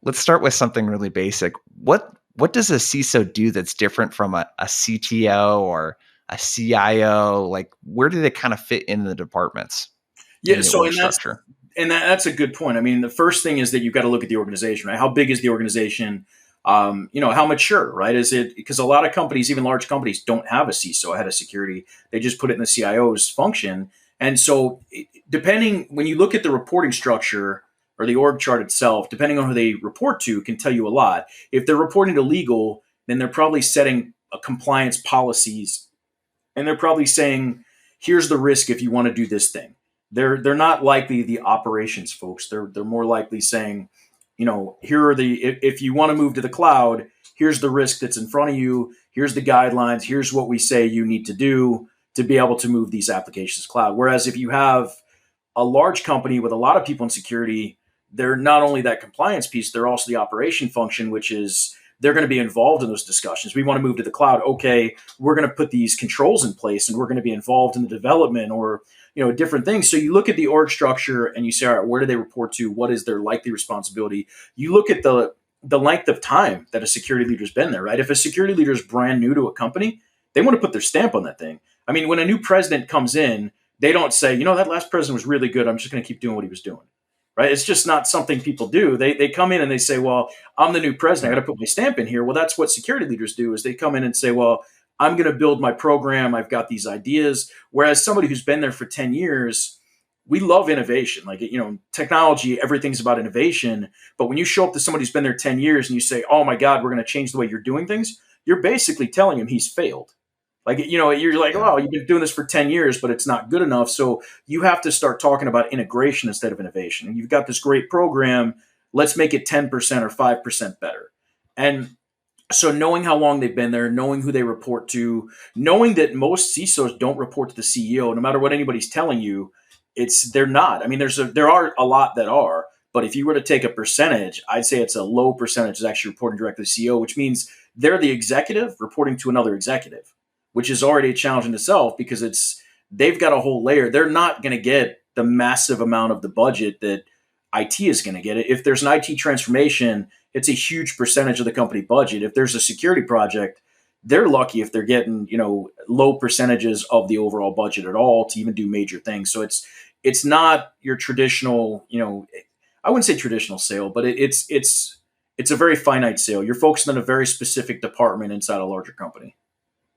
let's start with something really basic. What does a CISO do that's different from a CTO or a CIO? Like, where do they kind of fit in the departments Yeah. in the So, org and that's structure? that's a good point. I mean, the first thing is that you've got to look at the organization, right? How big is the organization? How mature, right? Is it because a lot of companies, even large companies, don't have a CISO, head of security. They just put it in the CIO's function. And so, depending when you look at the reporting structure or the org chart itself, depending on who they report to, can tell you a lot. If they're reporting to legal, then they're probably setting compliance policies, and they're probably saying, "Here's the risk if you want to do this thing." They're not likely the operations folks. They're more likely saying, here are the if you want to move to the cloud, here's the risk that's in front of you. Here's the guidelines. Here's what we say you need to do to be able to move these applications to cloud. Whereas if you have a large company with a lot of people in security, they're not only that compliance piece, they're also the operation function, which is they're going to be involved in those discussions. We want to move to the cloud. Okay, we're going to put these controls in place and we're going to be involved in the development or different things. So you look at the org structure and you say, all right, where do they report to? What is their likely responsibility? You look at the length of time that a security leader's been there, right? If a security leader is brand new to a company, they want to put their stamp on that thing. I mean, when a new president comes in, they don't say, that last president was really good. I'm just going to keep doing what he was doing. Right? It's just not something people do. They come in and they say, well, I'm the new president. I got to put my stamp in here. Well, that's what security leaders do is they come in and say, well, I'm going to build my program. I've got these ideas. Whereas somebody who's been there for 10 years, we love innovation. Like, technology, everything's about innovation. But when you show up to somebody who's been there 10 years and you say, oh my God, we're going to change the way you're doing things, you're basically telling him he's failed. Like, you're like, Yeah. oh, you've been doing this for 10 years, but it's not good enough. So you have to start talking about integration instead of innovation. And you've got this great program. Let's make it 10% or 5% better. And so knowing how long they've been there, knowing who they report to, knowing that most CISOs don't report to the CEO, no matter what anybody's telling you, they're not. I mean, there are a lot that are, but if you were to take a percentage, I'd say it's a low percentage is actually reporting directly to the CEO, which means they're the executive reporting to another executive, which is already a challenge in itself because they've got a whole layer. They're not going to get the massive amount of the budget that IT is going to get. If there's an IT transformation, it's a huge percentage of the company budget. If there's a security project, they're lucky if they're getting, low percentages of the overall budget at all to even do major things. So it's not your traditional, I wouldn't say traditional sale, but it's a very finite sale. You're focused on a very specific department inside a larger company.